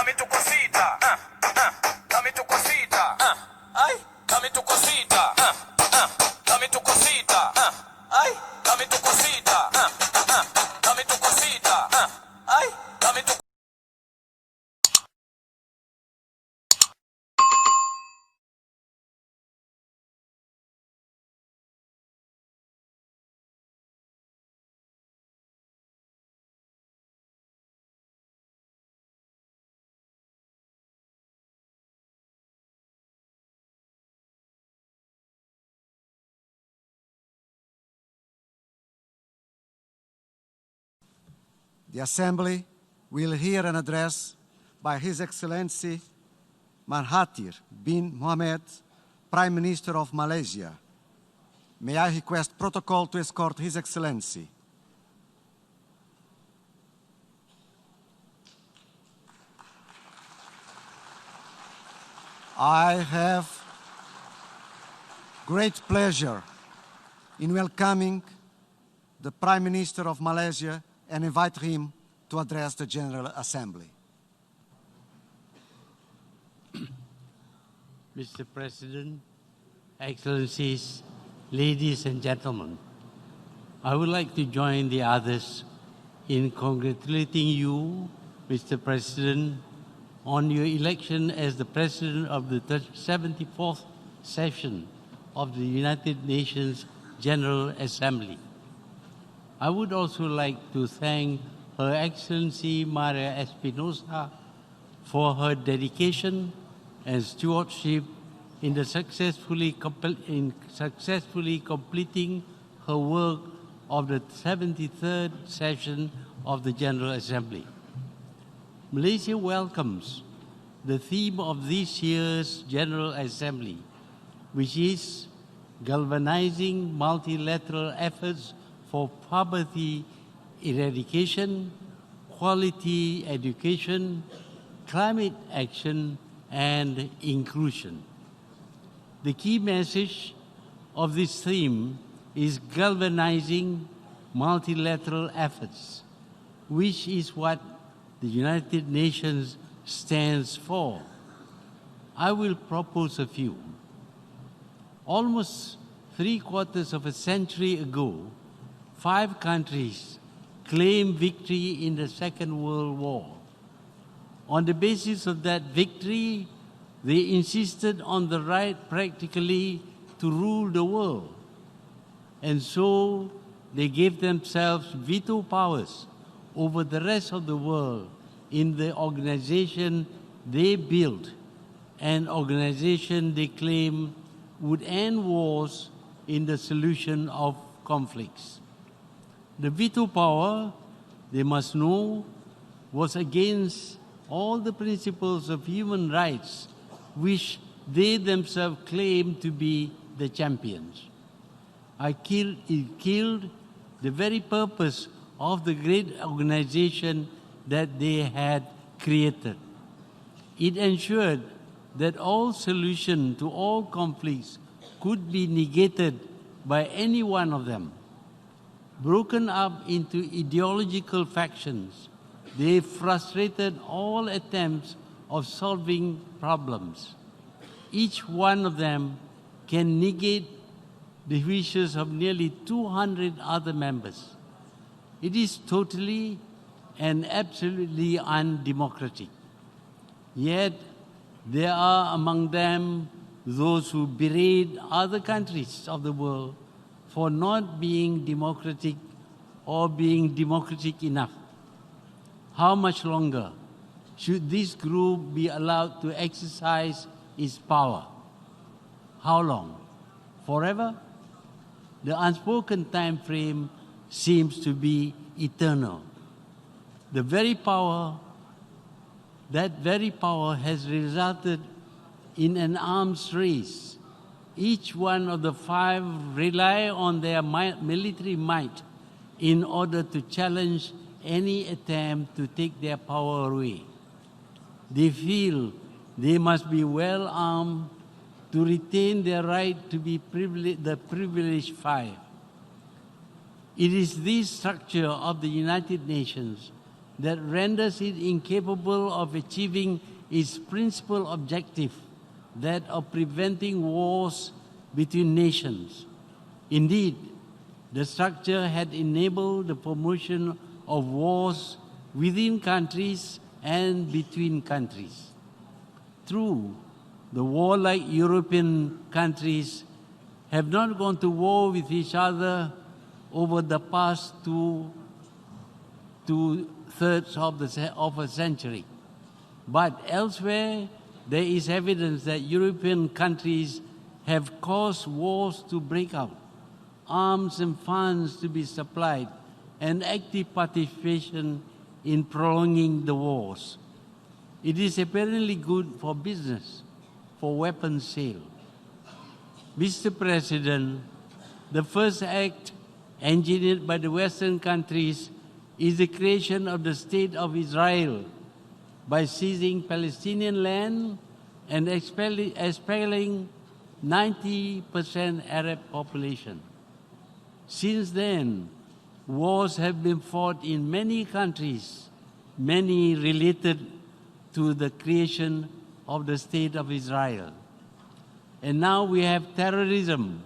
dame tu cosita, dame tu cosita, ay, dame tu cosita, dame tu cosita, ay, dame tu cosita, dame tu cosita, ay, dame tu. The Assembly will hear an address by His Excellency Mahathir bin Mohamed, Prime Minister of Malaysia. May I request protocol to escort His Excellency. I have great pleasure in welcoming the Prime Minister of Malaysia and invite him to address the General Assembly. Mr. President, Excellencies, ladies and gentlemen, I would like to join the others in congratulating you, Mr. President, on your election as the President of the 74th session of the United Nations General Assembly. I would also like to thank Her Excellency Maria Espinosa for her dedication and stewardship in successfully completing her work of the 73rd session of the General Assembly. Malaysia welcomes the theme of this year's General Assembly, which is galvanizing multilateral efforts for poverty eradication, quality education, climate action, and inclusion. The key message of this theme is galvanizing multilateral efforts, which is what the United Nations stands for. I will propose a few. Almost 3/4 of a century ago, 5 countries claimed victory in the Second World War. On the basis of that victory, they insisted on the right practically to rule the world. And so they gave themselves veto powers over the rest of the world in the organization they built, an organization they claim would end wars in the solution of conflicts. The veto power, they must know, was against all the principles of human rights which they themselves claimed to be the champions. It killed the very purpose of the great organization that they had created. It ensured that all solution to all conflicts could be negated by any one of them. Broken up into ideological factions, they frustrated all attempts of solving problems. Each one of them can negate the wishes of nearly 200 other members. It is totally and absolutely undemocratic. Yet, there are among them those who berate other countries of the world for not being democratic or being democratic enough. How much longer should this group be allowed to exercise its power? How long? Forever? The unspoken time frame seems to be eternal. That very power has resulted in an arms race. Each one of the 5 rely on their military might in order to challenge any attempt to take their power away. They feel they must be well armed to retain their right to be the privileged 5. It is this structure of the United Nations that renders it incapable of achieving its principal objective, that of preventing wars between nations. Indeed, the structure had enabled the promotion of wars within countries and between countries. True, the warlike European countries have not gone to war with each other over the past two-thirds of a century. But elsewhere, there is evidence that European countries have caused wars to break out, arms and funds to be supplied, and active participation in prolonging the wars. It is apparently good for business, for weapons sale. Mr. President, the first act engineered by the Western countries is the creation of the State of Israel by seizing Palestinian land and expelling 90% Arab population. Since then, wars have been fought in many countries, many related to the creation of the State of Israel. And now we have terrorism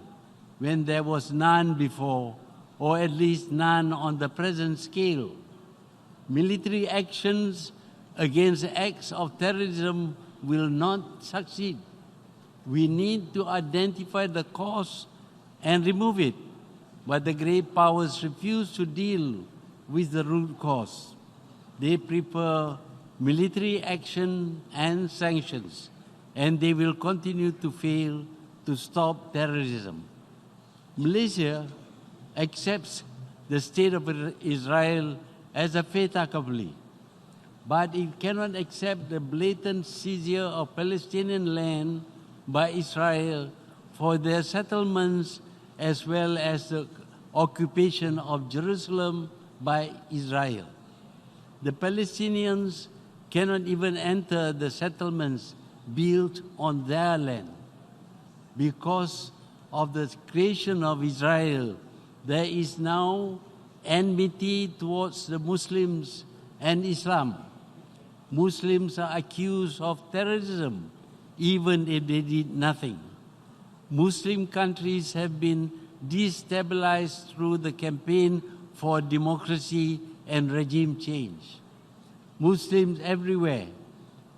when there was none before, or at least none on the present scale. Military actions against acts of terrorism will not succeed. We need to identify the cause and remove it, but the great powers refuse to deal with the root cause. They prefer military action and sanctions, and they will continue to fail to stop terrorism. Malaysia accepts the State of Israel as a fait accompli, but it cannot accept the blatant seizure of Palestinian land by Israel for their settlements, as well as the occupation of Jerusalem by Israel. The Palestinians cannot even enter the settlements built on their land. Because of the creation of Israel, there is now enmity towards the Muslims and Islam. Muslims are accused of terrorism, even if they did nothing. Muslim countries have been destabilized through the campaign for democracy and regime change. Muslims everywhere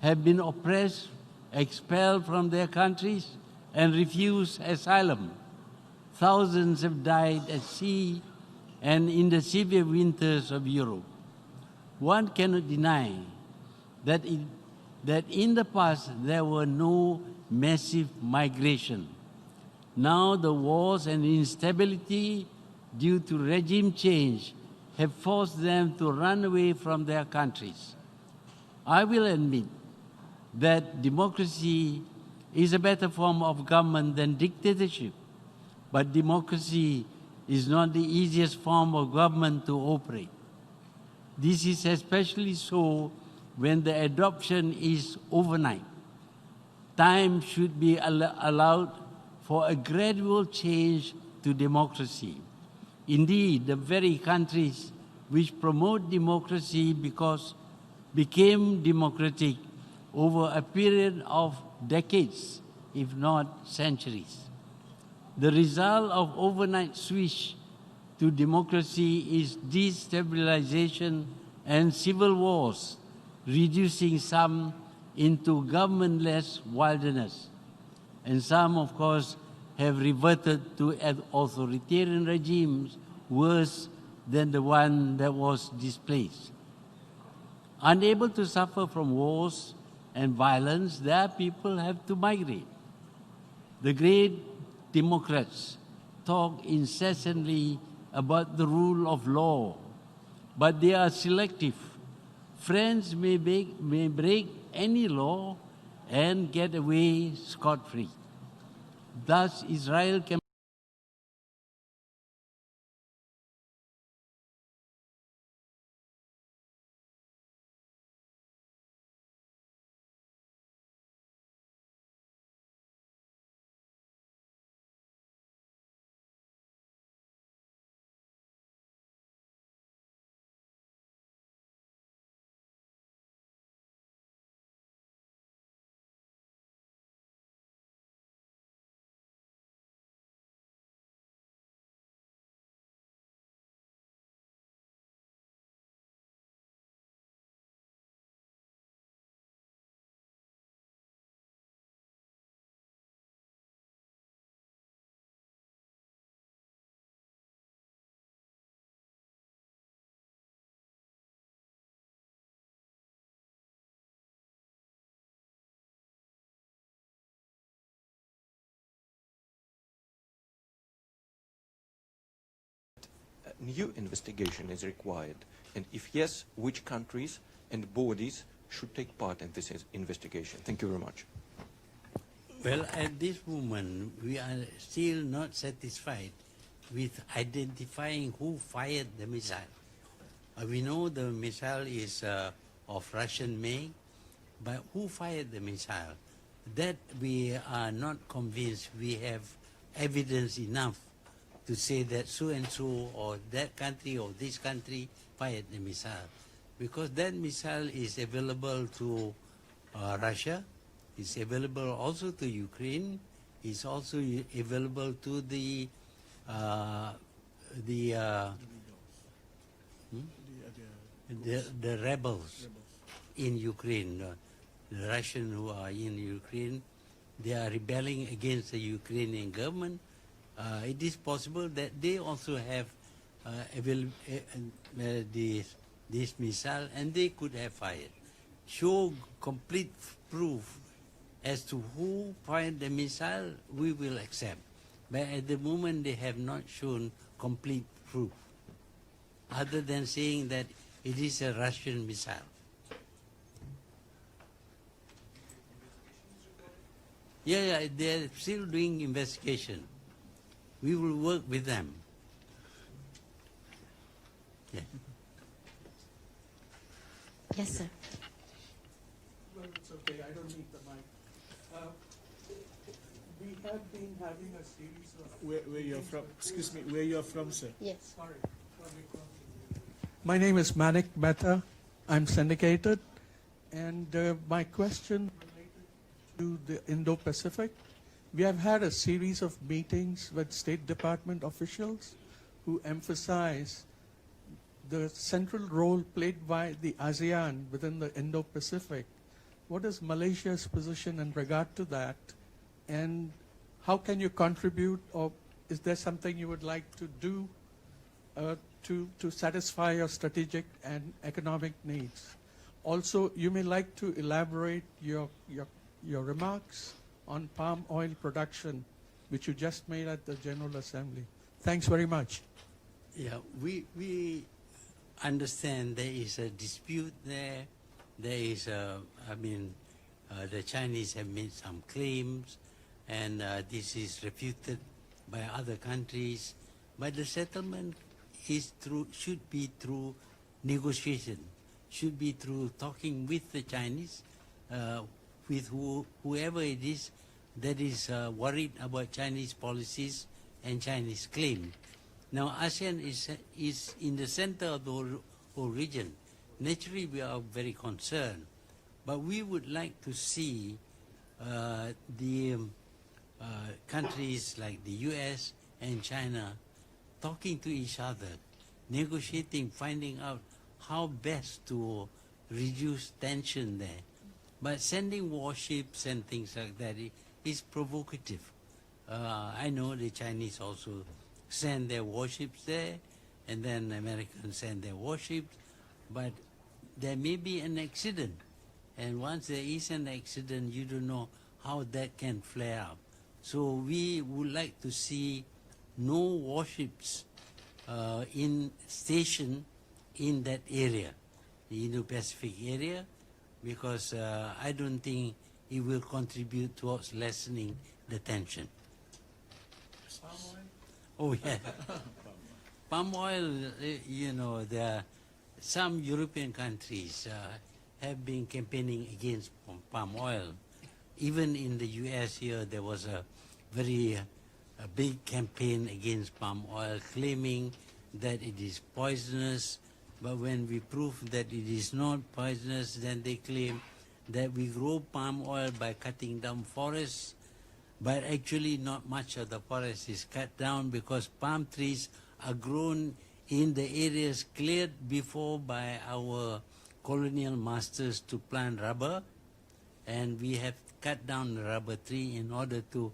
have been oppressed, expelled from their countries, and refused asylum. Thousands have died at sea and in the severe winters of Europe. One cannot deny that in the past there were no massive migration. Now the wars and instability due to regime change have forced them to run away from their countries. I will admit that democracy is a better form of government than dictatorship, but democracy is not the easiest form of government to operate. This is especially so when the adoption is overnight. Time should be allowed for a gradual change to democracy. Indeed, the very countries which promote democracy became democratic over a period of decades, if not centuries. The result of overnight switch to democracy is destabilization and civil wars, reducing some into governmentless wilderness. And some, of course, have reverted to authoritarian regimes worse than the one that was displaced. Unable to suffer from wars and violence, their people have to migrate. The great democrats talk incessantly about the rule of law, but they are selective. France may break any law and get away scot-free. Thus, Israel can new investigation is required? And if yes, which countries and bodies should take part in this investigation? Thank you very much. Well, at this moment, we are still not satisfied with identifying who fired the missile. We know the missile is of Russian make, but who fired the missile? That we are not convinced we have evidence enough to say that so and so or that country or this country fired the missile. Because that missile is available to Russia, it's available also to Ukraine, it's also available to the rebels in Ukraine, the Russians who are in Ukraine, they are rebelling against the Ukrainian government. It is possible that they also have this missile and they could have fired. Show complete proof as to who fired the missile, we will accept. But at the moment, they have not shown complete proof, other than saying that it is a Russian missile. Yeah, they're still doing investigation. We will work with them. Yeah. Yes, sir. Well, it's okay. I don't need the mic. We have been having a series of where you're from. Excuse me, where you're from, sir. Yes. Sorry. My name is Manik Mehta. I'm syndicated, and my question related to the Indo-Pacific. We have had a series of meetings with State Department officials who emphasize the central role played by the ASEAN within the Indo-Pacific. What is Malaysia's position in regard to that? And how can you contribute, or is there something you would like to do to satisfy your strategic and economic needs? Also, you may like to elaborate your remarks on palm oil production, which you just made at the General Assembly. Thanks very much. Yeah, we understand there is a dispute there. There is the Chinese have made some claims, and this is refuted by other countries. But the settlement should be through negotiation, should be through talking with the Chinese, with whoever it is that is worried about Chinese policies and Chinese claims. Now, ASEAN is in the center of the whole region. Naturally, we are very concerned, but we would like to see the countries like the US and China talking to each other, negotiating, finding out how best to reduce tension there. But sending warships and things like that is provocative. I know the Chinese also send their warships there, and then Americans send their warships, but there may be an accident. And once there is an accident, you don't know how that can flare up. So we would like to see no warships stationed in that area, the Indo-Pacific area, because I don't think it will contribute towards lessening the tension. Oh, yeah. Palm oil, there are some European countries have been campaigning against palm oil. Even in the US here, there was a very big campaign against palm oil, claiming that it is poisonous. But when we prove that it is not poisonous, then they claim that we grow palm oil by cutting down forests. But actually not much of the forest is cut down, because palm trees are grown in the areas cleared before by our colonial masters to plant rubber. And we have cut down the rubber tree in order to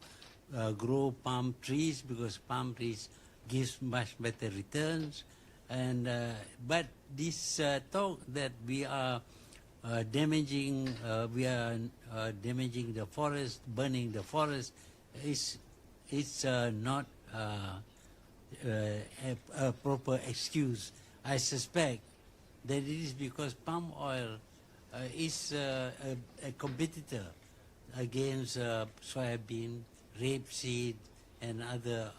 grow palm trees, because palm trees gives much better returns. And but this talk that we are damaging the forest, burning the forest, is not a proper excuse. I suspect that it is because palm oil is a competitor against soybean, rapeseed, and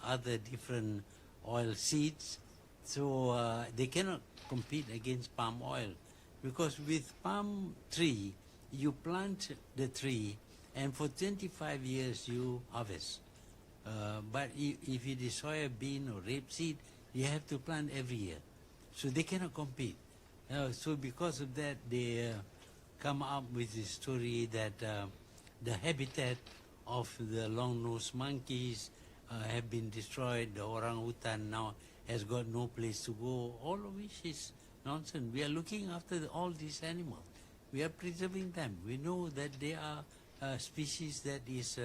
other different oil seeds. So they cannot compete against palm oil, because with palm tree, you plant the tree, and for 25 years you harvest. But if it is soybean or rapeseed, you have to plant every year. So they cannot compete. So because of that, they come up with this story that the habitat of the long-nosed monkeys have been destroyed. The orangutan now has got no place to go, all of which is nonsense. We are looking after all these animals. We are preserving them. We know that they are a species that is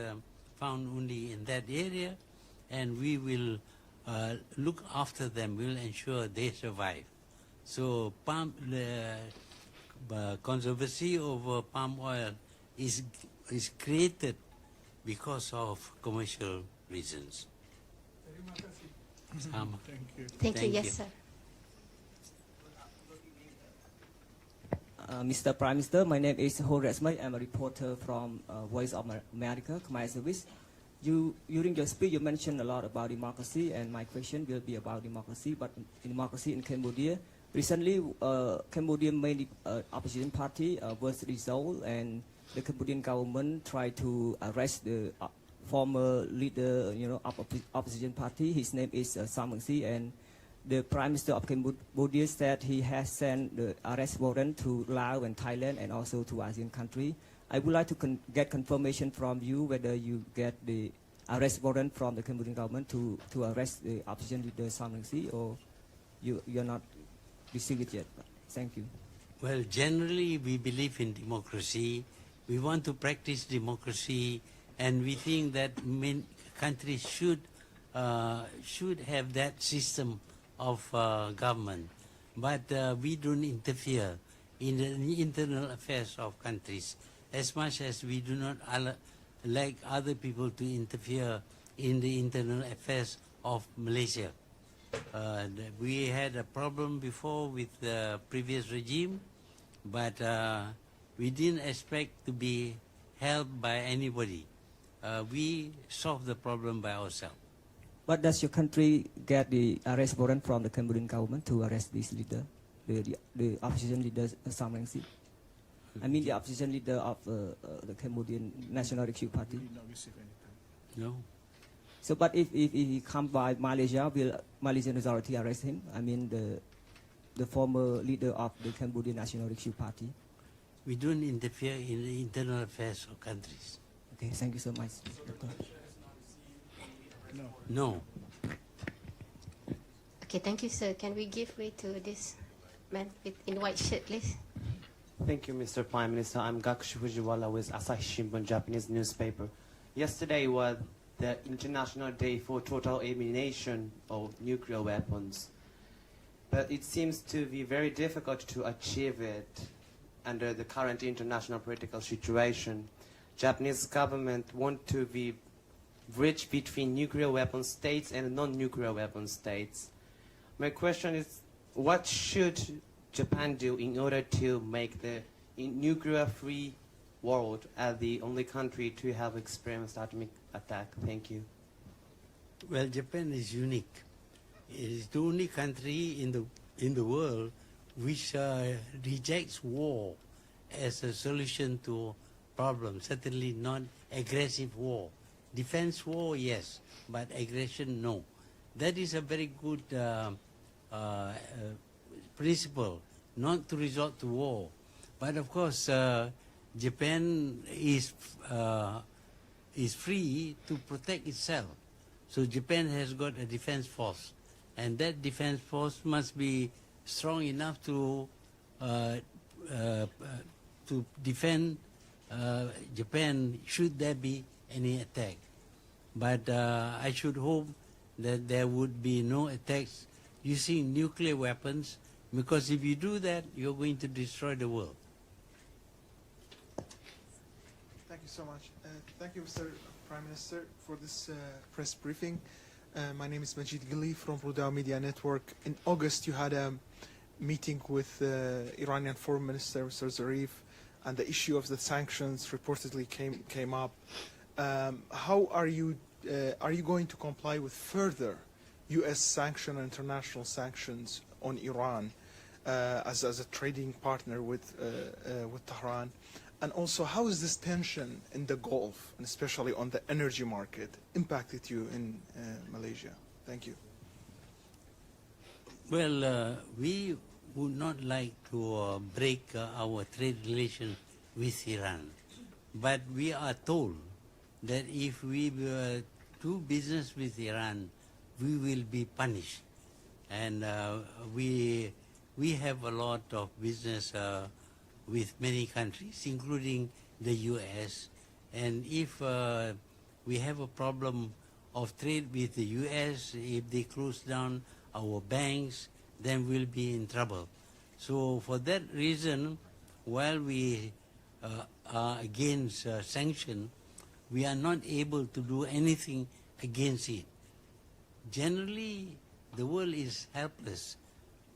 found only in that area, and we will look after them. We will ensure they survive. So controversy over palm oil is created because of commercial reasons. Thank you. Thank you. Yes, sir. Mr. Prime Minister, my name is Ho Resmay. I'm a reporter from Voice of America, Khmer Service. During your speech, you mentioned a lot about democracy, and my question will be about democracy, but democracy in Cambodia. Recently, Cambodian main opposition party was dissolved, and the Cambodian government tried to arrest the former leader, of opposition party. His name is Sam Rainsy, and the Prime Minister of Cambodia said he has sent the arrest warrant to Laos and Thailand and also to ASEAN country. I would like to get confirmation from you whether you get the arrest warrant from the Cambodian government to arrest the opposition leader Sam Rainsy, or you're not received it yet. Thank you. Well, generally we believe in democracy. We want to practice democracy, and we think that countries should have that system of government. But we don't interfere in the internal affairs of countries, as much as we do not like other people to interfere in the internal affairs of Malaysia. We had a problem before with the previous regime, but we didn't expect to be helped by anybody. We solved the problem by ourselves. But does your country get the arrest warrant from the Cambodian government to arrest this leader, the opposition leader Sam Rainsy? I mean the opposition leader of the Cambodian National Rescue Party. No. So, but if he comes by Malaysia, will Malaysian authority arrest him? I mean the former leader of the Cambodian National Rescue Party. We don't interfere in the internal affairs of countries. Okay, thank you so much, Doctor. No. Okay, thank you, sir. Can we give way to this man in white shirt, please? Thank you, Mr. Prime Minister. I'm Gakushu Fujiwara with Asahi Shimbun, Japanese newspaper. Yesterday was the International Day for Total Elimination of Nuclear Weapons. But it seems to be very difficult to achieve it under the current international political situation. Japanese government want to be bridge between nuclear weapon states and non-nuclear weapon states. My question is, what should Japan do in order to make the nuclear-free world as the only country to have experienced atomic attack? Thank you. Well, Japan is unique. It is the only country in the world which rejects war as a solution to problems. Certainly not aggressive war. Defense war, yes, but aggression, no. That is a very good principle, not to resort to war. But of course, Japan is free to protect itself. So Japan has got a defense force, and that defense force must be strong enough to defend Japan should there be any attack. But I should hope that there would be no attacks using nuclear weapons, because if you do that, you're going to destroy the world. Thank you so much. Thank you, Mr. Prime Minister, for this press briefing. My name is Majid Ghili from Rudao Media Network. In August, you had a meeting with Iranian Foreign Minister, Mr. Zarif, and the issue of the sanctions reportedly came up. How are you going to comply with further U.S. sanction and international sanctions on Iran as a trading partner with Tehran? And also, how is this tension in the Gulf, and especially on the energy market, impacted you in Malaysia? Thank you. Well, we would not like to break our trade relations with Iran. But we are told that if we do business with Iran, we will be punished. And we have a lot of business with many countries, including the U.S. And if we have a problem of trade with the U.S., if they close down our banks, then we'll be in trouble. So for that reason, while we are against sanction, we are not able to do anything against it. Generally, the world is helpless.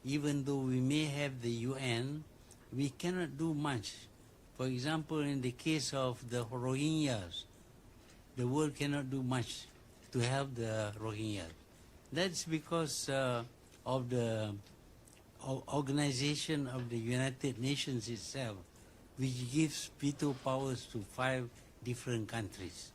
Even though we may have the UN, we cannot do much. For example, in the case of the Rohingyas, the world cannot do much to help the Rohingyas. That's because of the organization of the United Nations itself, which gives veto powers to 5 different countries.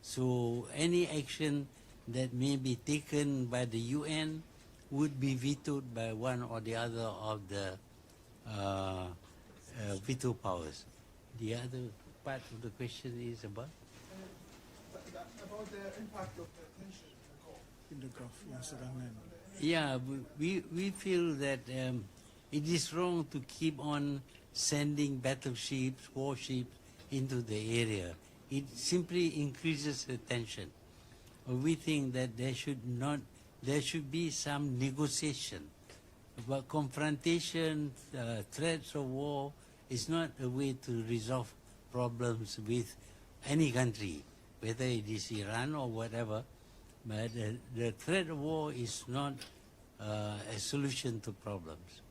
So any action that may be taken by the UN would be vetoed by one or the other of the veto powers. The other part of the question is about? About the impact of the tension in the Gulf. Yes, Yeah, we feel that it is wrong to keep on sending battleships, warships into the area. It simply increases the tension. We think that there should be some negotiation. But confrontation, threats of war is not a way to resolve problems with any country, whether it is Iran or whatever. But the threat of war is not a solution to problems.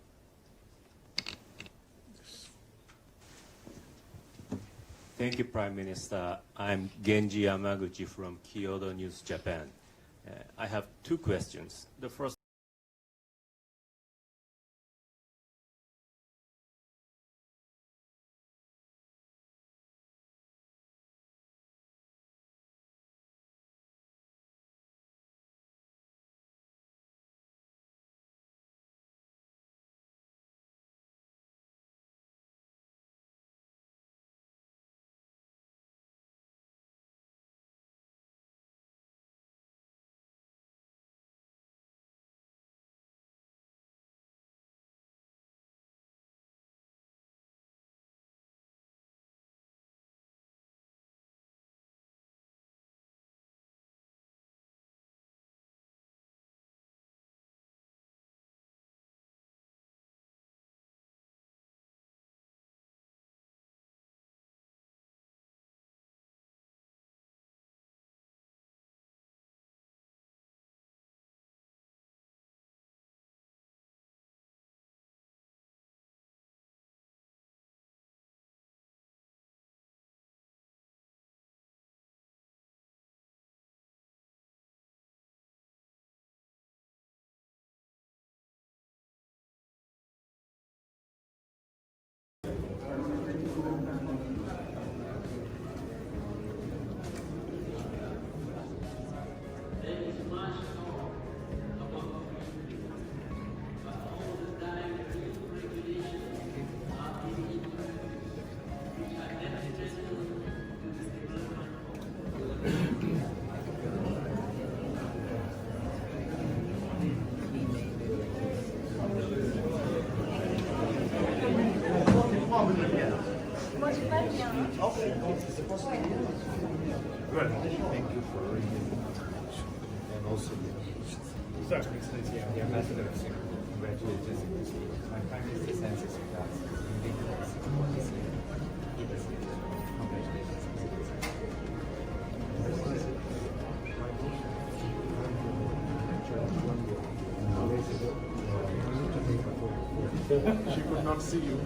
Thank you, Prime Minister. I'm Genji Yamaguchi from Kyodo News, Japan. I have 2 questions. The first She could not see you.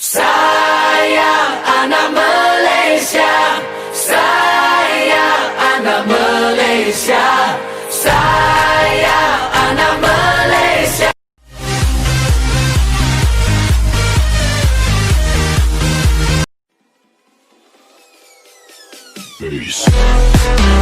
Sayang anak Malaysia, sayang anak Malaysia, sayang anak Malaysia. Peace.